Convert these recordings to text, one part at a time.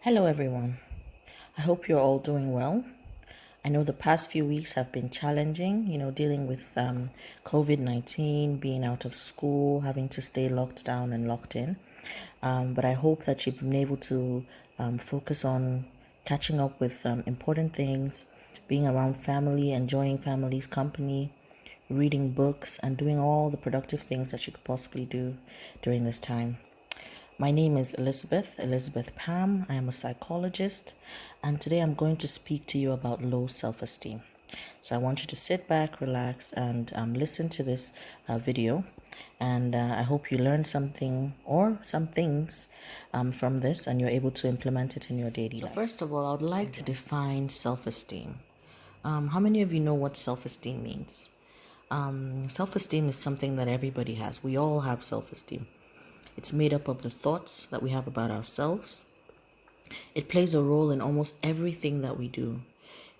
Hello, everyone. I hope you're all doing well. I know the past few weeks have been challenging, dealing with COVID 19, being out of school, having to stay locked down and locked in. But I hope that you've been able to focus on catching up with important things, being around family, enjoying family's company, reading books, and doing all the productive things that you could possibly do during this time. My name is Elizabeth Pam. I am a psychologist, and today I'm going to speak to you about low self esteem. So I want you to sit back, relax, and listen to this video. And I hope you learn something or some things from this and you're able to implement it in your daily life. So, first of all, I would like to define self esteem. How many of you know what self esteem means? Self esteem is something that everybody has. We all have self esteem. It's made up of the thoughts that we have about ourselves. It plays a role in almost everything that we do.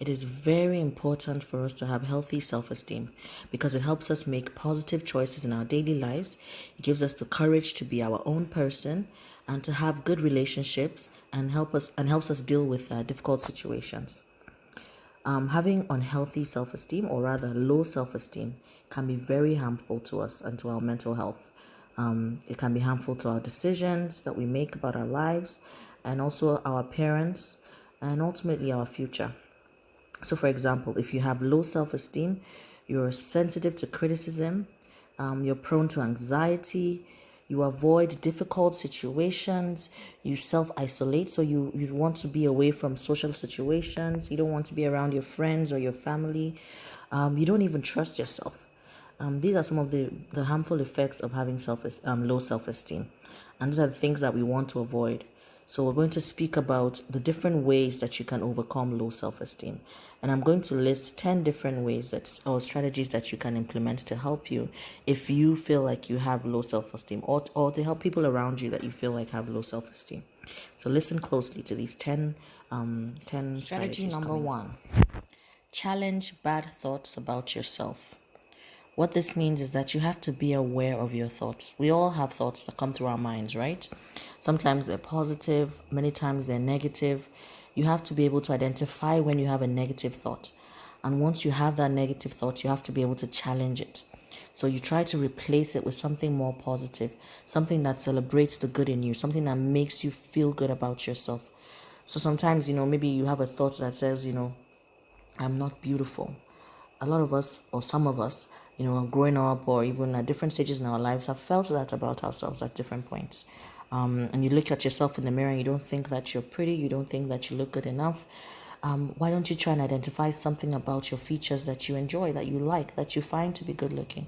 It is very important for us to have healthy self-esteem because it helps us make positive choices in our daily lives. It gives us the courage to be our own person and to have good relationships and helps us deal with difficult situations. Having unhealthy self-esteem, or rather low self-esteem, can be very harmful to us and to our mental health. It can be harmful to our decisions that we make about our lives and also our appearance and ultimately our future. So, for example, if you have low self-esteem, you're sensitive to criticism, you're prone to anxiety, you avoid difficult situations, you self-isolate, so you want to be away from social situations, you don't want to be around your friends or your family, you don't even trust yourself. These are some of the harmful effects of having low self-esteem. And these are the things that we want to avoid. So we're going to speak about the different ways that you can overcome low self-esteem. And I'm going to list 10 different ways or strategies that you can implement to help you if you feel like you have low self-esteem or to help people around you that you feel like have low self-esteem. So listen closely to these 10 strategies. Strategy number 1. Challenge bad thoughts about yourself. What this means is that you have to be aware of your thoughts. We all have thoughts that come through our minds, right? Sometimes they're positive, many times they're negative. You have to be able to identify when you have a negative thought. And once you have that negative thought, you have to be able to challenge it. So you try to replace it with something more positive, something that celebrates the good in you, something that makes you feel good about yourself. So sometimes, maybe you have a thought that says, I'm not beautiful. A lot of us, or some of us, growing up or even at different stages in our lives have felt that about ourselves at different points. And you look at yourself in the mirror and you don't think that you're pretty, you don't think that you look good enough. Why don't you try and identify something about your features that you enjoy, that you like, that you find to be good looking?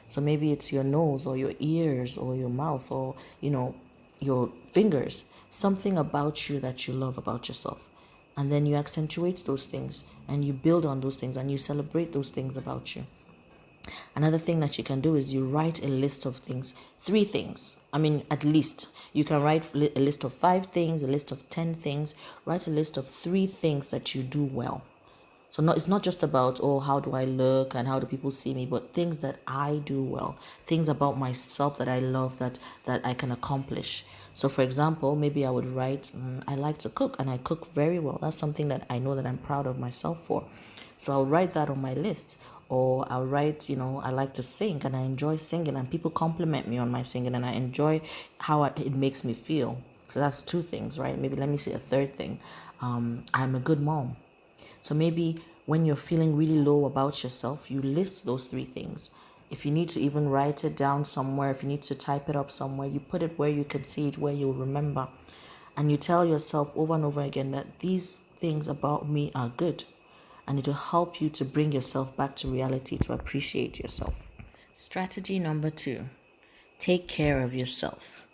So maybe it's your nose or your ears or your mouth or, your fingers, something about you that you love about yourself. And then you accentuate those things and you build on those things and you celebrate those things about you. Another thing that you can do is you write a list of things, 3 things. At least you can write a list of 5 things, a list of 10 things, write a list of 3 things that you do well. So it's not just about, how do I look and how do people see me, but things that I do well, things about myself that I love that I can accomplish. So for example, maybe I would write, I like to cook and I cook very well. That's something that I know that I'm proud of myself for. So I'll write that on my list. Or I'll write, I like to sing and I enjoy singing and people compliment me on my singing and I enjoy how it makes me feel. So that's 2 things, right? Maybe let me say a third thing. I'm a good mom. So maybe when you're feeling really low about yourself, you list those 3 things. If you need to even write it down somewhere, if you need to type it up somewhere, you put it where you can see it, where you'll remember. And you tell yourself over and over again that these things about me are good. And it will help you to bring yourself back to reality, to appreciate yourself. Strategy number 2, take care of yourself.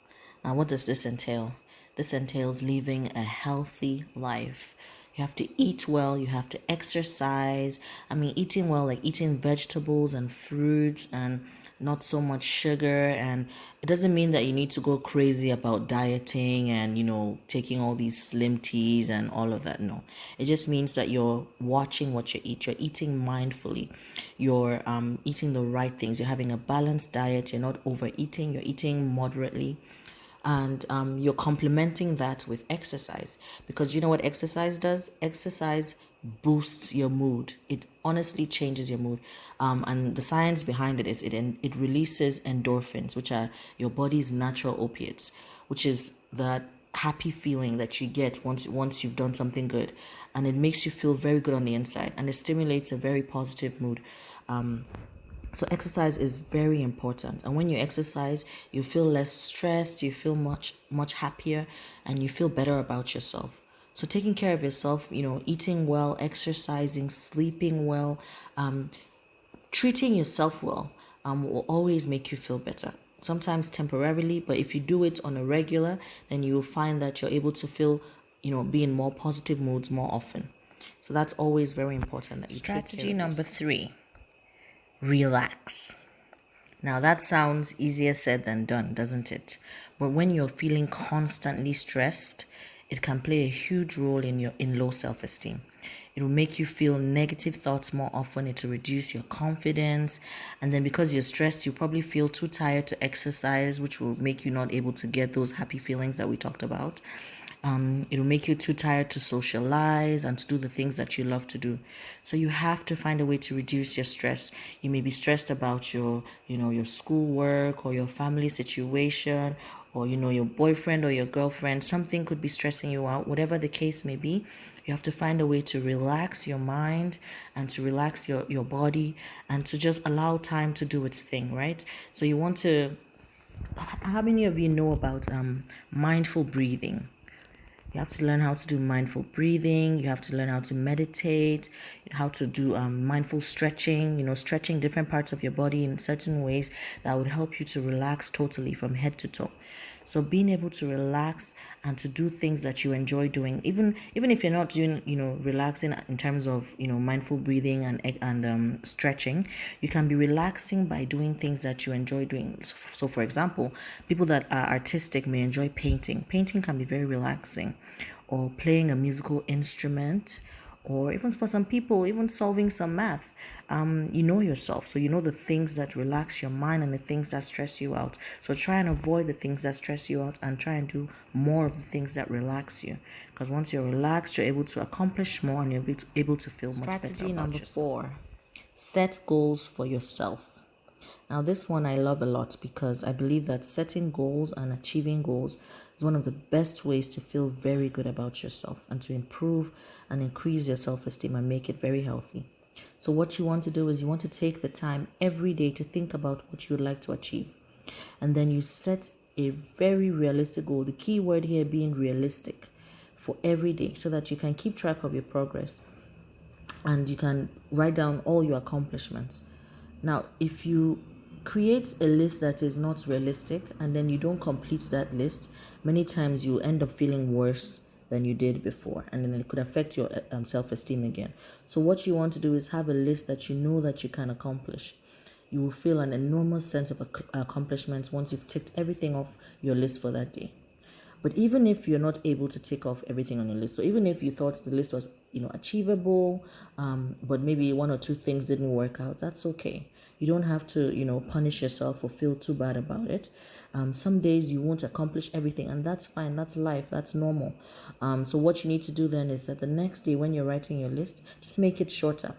Now, what does this entail? This entails living a healthy life. You have to eat well, you have to exercise. Eating well, like eating vegetables and fruits and not so much sugar. And it doesn't mean that you need to go crazy about dieting and, taking all these slim teas and all of that. No, it just means that you're watching what you eat. You're eating mindfully. You're eating the right things. You're having a balanced diet. You're not overeating. You're eating moderately. and you're complementing that with exercise, because you know what exercise does? Exercise boosts your mood. It honestly changes your mood, and the science behind it is it releases endorphins, which are your body's natural opiates, which is that happy feeling that you get once you've done something good, and it makes you feel very good on the inside, and it stimulates a very positive mood. So exercise is very important. And when you exercise, you feel less stressed, you feel much happier, and you feel better about yourself. So taking care of yourself, eating well, exercising, sleeping well, treating yourself well, will always make you feel better. Sometimes temporarily, but if you do it on a regular, then you will find that you're able to feel, be in more positive moods more often. So that's always very important that you take care of Strategy number yourself. 3, relax. Now that sounds easier said than done, doesn't it? But when you're feeling constantly stressed, it can play a huge role in low self-esteem. It will make you feel negative thoughts more often. It will reduce your confidence. And then because you're stressed, you probably feel too tired to exercise, which will make you not able to get those happy feelings that we talked about. It'll make you too tired to socialize and to do the things that you love to do. So you have to find a way to reduce your stress. You may be stressed about your schoolwork or your family situation, or your boyfriend or your girlfriend. Something could be stressing you out. Whatever the case may be, you have to find a way to relax your mind and to relax your body and to just allow time to do its thing, right? So you want to. How many of you know about mindful breathing? You have to learn how to do mindful breathing. You have to learn how to meditate, how to do mindful stretching, stretching different parts of your body in certain ways that would help you to relax totally from head to toe. So being able to relax and to do things that you enjoy doing, even if you're not doing, relaxing in terms of, mindful breathing and stretching, you can be relaxing by doing things that you enjoy doing. So for example, people that are artistic may enjoy painting. Painting can be very relaxing, or playing a musical instrument, or even for some people, even solving some math. You know yourself, so you know the things that relax your mind and the things that stress you out. So try and avoid the things that stress you out and try and do more of the things that relax you. Because once you're relaxed, you're able to accomplish more and you're able to feel much better Strategy about number yourself. 4, set goals for yourself. Now, this one I love a lot because I believe that setting goals and achieving goals is one of the best ways to feel very good about yourself and to improve and increase your self-esteem and make it very healthy. So what you want to do is you want to take the time every day to think about what you would like to achieve. And then you set a very realistic goal. The key word here being realistic for every day so that you can keep track of your progress and you can write down all your accomplishments. Now, if you create a list that is not realistic and then you don't complete that list, many times you end up feeling worse than you did before, and then it could affect your self-esteem again. So what you want to do is have a list that you know that you can accomplish. You will feel an enormous sense of accomplishments once you've ticked everything off your list for that day. But even if you're not able to tick off everything on your list, so even if you thought the list was, achievable, but maybe one or two things didn't work out, that's okay. You don't have to, punish yourself or feel too bad about it. Some days you won't accomplish everything, and that's fine. That's life. That's normal. So what you need to do then is that the next day when you're writing your list, just make it shorter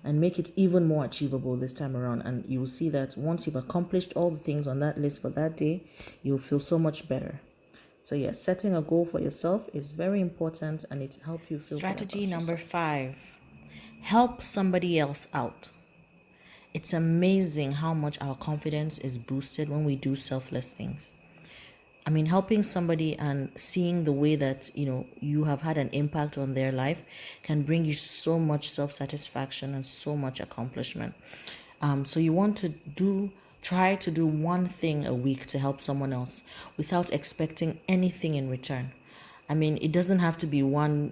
and make it even more achievable this time around. And you will see that once you've accomplished all the things on that list for that day, you'll feel so much better. So yes, setting a goal for yourself is very important and it helps you feel Strategy number 5, help somebody else out. It's amazing how much our confidence is boosted when we do selfless things. I mean, helping somebody and seeing the way that, you have had an impact on their life can bring you so much self-satisfaction and so much accomplishment. So you want to try to do one thing a week to help someone else without expecting anything in return. I mean, it doesn't have to be one,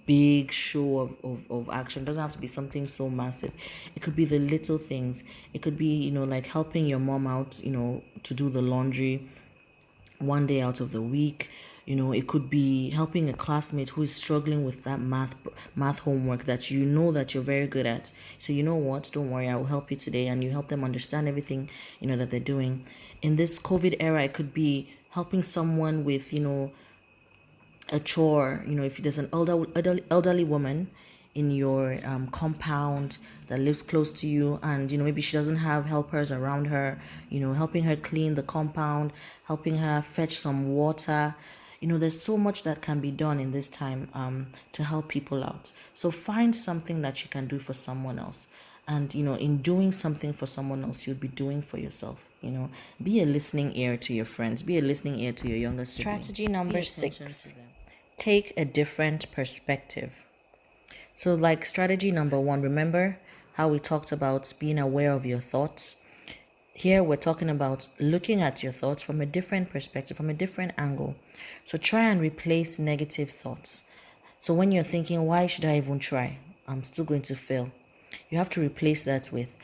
big show of action. It doesn't have to be something so massive. It could be the little things. It could be, like helping your mom out, to do the laundry one day out of the week. It could be helping a classmate who is struggling with that math homework that you know that you're very good at. So you know what, don't worry, I will help you today, and you help them understand everything that they're doing. In this COVID era, it could be helping someone with, a chore. If there's an elderly woman in your compound that lives close to you, and maybe she doesn't have helpers around her, helping her clean the compound, helping her fetch some water. There's so much that can be done in this time to help people out. So find something that you can do for someone else. And in doing something for someone else, you'll be doing for yourself. Be a listening ear to your friends, be a listening ear to your younger sibling. Strategy number 6, take a different perspective. So, like strategy number 1, remember how we talked about being aware of your thoughts? Here we're talking about looking at your thoughts from a different perspective, from a different angle. So try and replace negative thoughts. So when you're thinking, why should I even try? I'm still going to fail. You have to replace that with,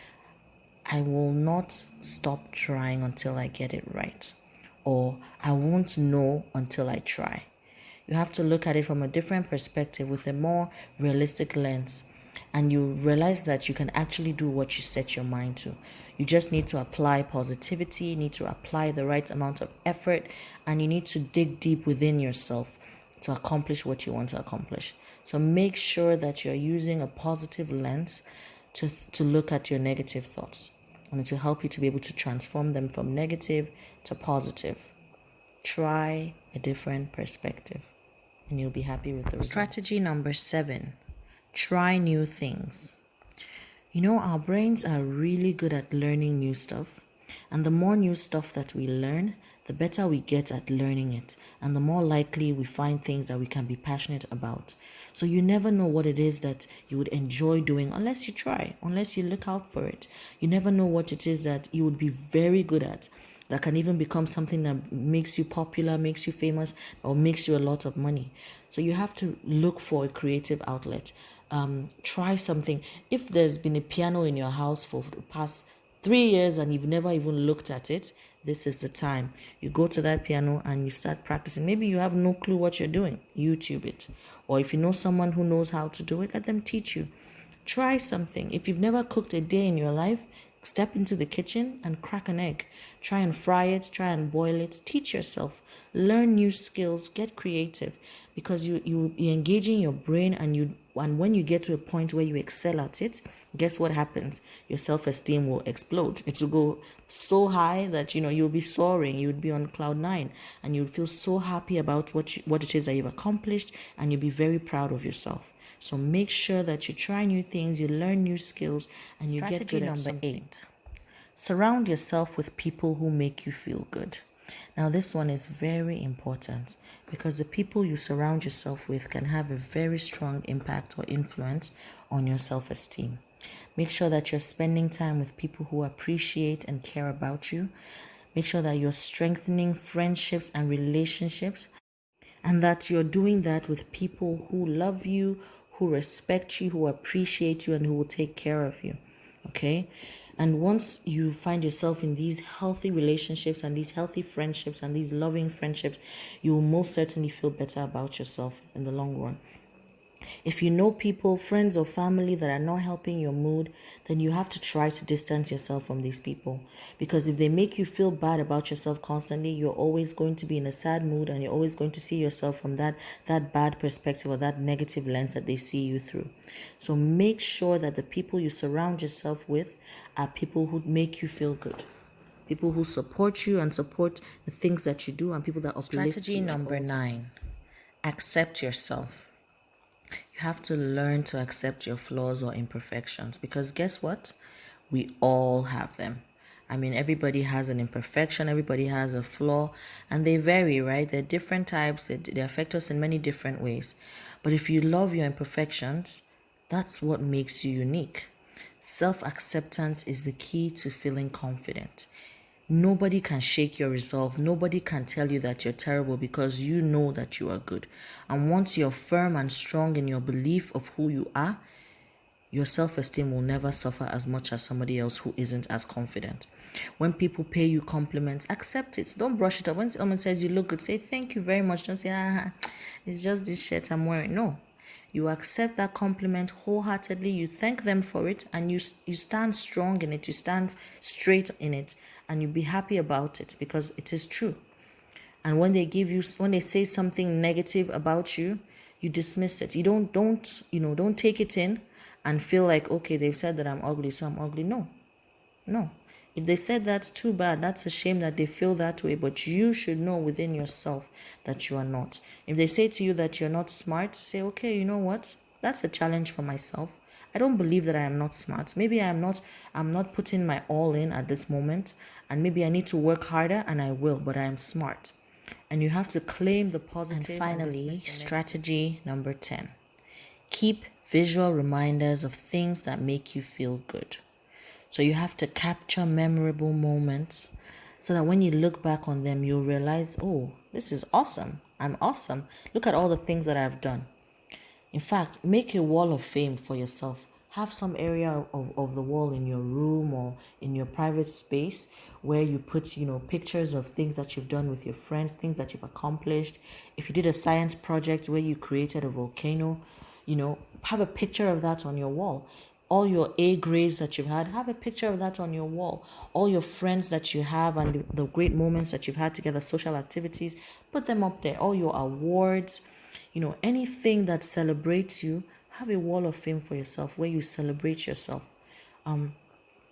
I will not stop trying until I get it right. Or I won't know until I try. You have to look at it from a different perspective with a more realistic lens. And you realize that you can actually do what you set your mind to. You just need to apply positivity, you need to apply the right amount of effort, and you need to dig deep within yourself to accomplish what you want to accomplish. So make sure that you're using a positive lens to look at your negative thoughts, and to help you to be able to transform them from negative to positive. Try a different perspective and you'll be happy with the results. Strategy number 7, try new things. Our brains are really good at learning new stuff. And the more new stuff that we learn, the better we get at learning it. And the more likely we find things that we can be passionate about. So you never know what it is that you would enjoy doing unless you try, unless you look out for it. You never know what it is that you would be very good at, that can even become something that makes you popular, makes you famous, or makes you a lot of money. So you have to look for a creative outlet. Try something. If there's been a piano in your house for the past 3 years and you've never even looked at it, this is the time. You go to that piano and you start practicing. Maybe you have no clue what you're doing. YouTube it. Or if you know someone who knows how to do it, let them teach you. Try something. If you've never cooked a day in your life, step into the kitchen and crack an egg. Try and fry it, try and boil it. Teach yourself. Learn new skills. Get creative, because you'll be engaging your brain, and when you get to a point where you excel at it, guess what happens? Your self-esteem will explode. It will go so high that you'll be soaring. You would be on cloud 9, and you'll feel so happy about what it is that you've accomplished, and you'll be very proud of yourself. So make sure that you try new things, you learn new skills, and you get good at something. Strategy number 8. Surround yourself with people who make you feel good. Now, this one is very important, because the people you surround yourself with can have a very strong impact or influence on your self-esteem. Make sure that you're spending time with people who appreciate and care about you. Make sure that you're strengthening friendships and relationships, and that you're doing that with people who love you, who respect you, who appreciate you, and who will take care of you. Okay? And once you find yourself in these healthy relationships and these healthy friendships and these loving friendships, you will most certainly feel better about yourself in the long run. If you know people, friends or family that are not helping your mood, then you have to try to distance yourself from these people. Because if they make you feel bad about yourself constantly, you're always going to be in a sad mood, and you're always going to see yourself from that bad perspective or that negative lens that they see you through. So make sure that the people you surround yourself with are people who make you feel good. People who support you and support the things that you do, and people that uplift you. Strategy number 9, accept yourself. You have to learn to accept your flaws or imperfections, because guess what? We all have them. I mean, everybody has an imperfection, everybody has a flaw, and they vary, right? They're different types, they affect us in many different ways. But if you love your imperfections, that's what makes you unique. Self-acceptance is the key to feeling confident. Nobody can shake your resolve. Nobody can tell you that you're terrible, because you know that you are good. And once you're firm and strong in your belief of who you are, your self-esteem will never suffer as much as somebody else who isn't as confident. When people pay you compliments, accept it. Don't brush it off. When someone says you look good, say thank you very much. Don't say, it's just this shirt I'm wearing. No. You accept that compliment wholeheartedly, you thank them for it, and you stand strong in it, you stand straight in it, and you be happy about it, because it is true. And when they say something negative about you, you dismiss it. You don't take it in and feel like, okay, they've said that I'm ugly, so I'm ugly. No, no. If they said that's too bad, that's a shame that they feel that way, but you should know within yourself that you are not. If they say to you that you're not smart, say, okay, you know what? That's a challenge for myself. I don't believe that I am not smart. Maybe I'm not putting my all in at this moment, and maybe I need to work harder, and I will, but I am smart. And you have to claim the positive. And finally, strategy number 10. Keep visual reminders of things that make you feel good. So you have to capture memorable moments so that when you look back on them, you'll realize, oh, this is awesome. I'm awesome. Look at all the things that I've done. In fact, make a wall of fame for yourself. Have some area of the wall in your room or in your private space where you put, pictures of things that you've done with your friends, things that you've accomplished. If you did a science project where you created a volcano, have a picture of that on your wall. All your A grades that you've had, have a picture of that on your wall. All your friends that you have and the great moments that you've had together, social activities, put them up there. All your awards, anything that celebrates you, have a wall of fame for yourself where you celebrate yourself.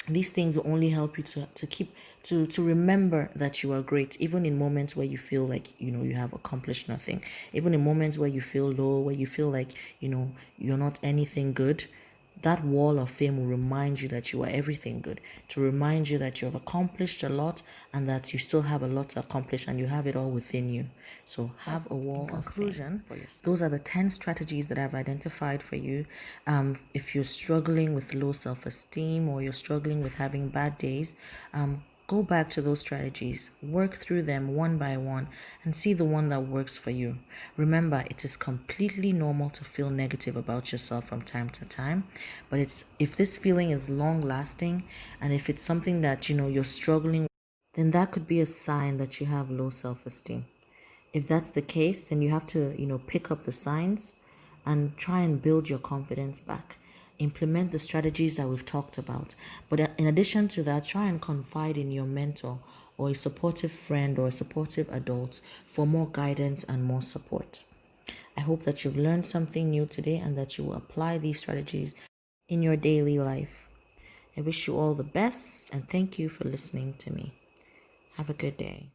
These things will only help you to keep to remember that you are great, even in moments where you feel like you have accomplished nothing, even in moments where you feel low, where you feel like you're not anything good. That wall of fame will remind you that you are everything good, to remind you that you have accomplished a lot and that you still have a lot to accomplish and you have it all within you. So have a wall of fame for yourself. Those are the 10 strategies that I've identified for you. If you're struggling with low self-esteem or you're struggling with having bad days, go back to those strategies, work through them one by one, and see the one that works for you. Remember, it is completely normal to feel negative about yourself from time to time, but if this feeling is long lasting and if it's something that you're struggling with, then that could be a sign that you have low self-esteem. If that's the case, then you have to, pick up the signs and try and build your confidence back. Implement the strategies that we've talked about. But in addition to that, try and confide in your mentor or a supportive friend or a supportive adult for more guidance and more support. I hope that you've learned something new today and that you will apply these strategies in your daily life. I wish you all the best and thank you for listening to me. Have a good day.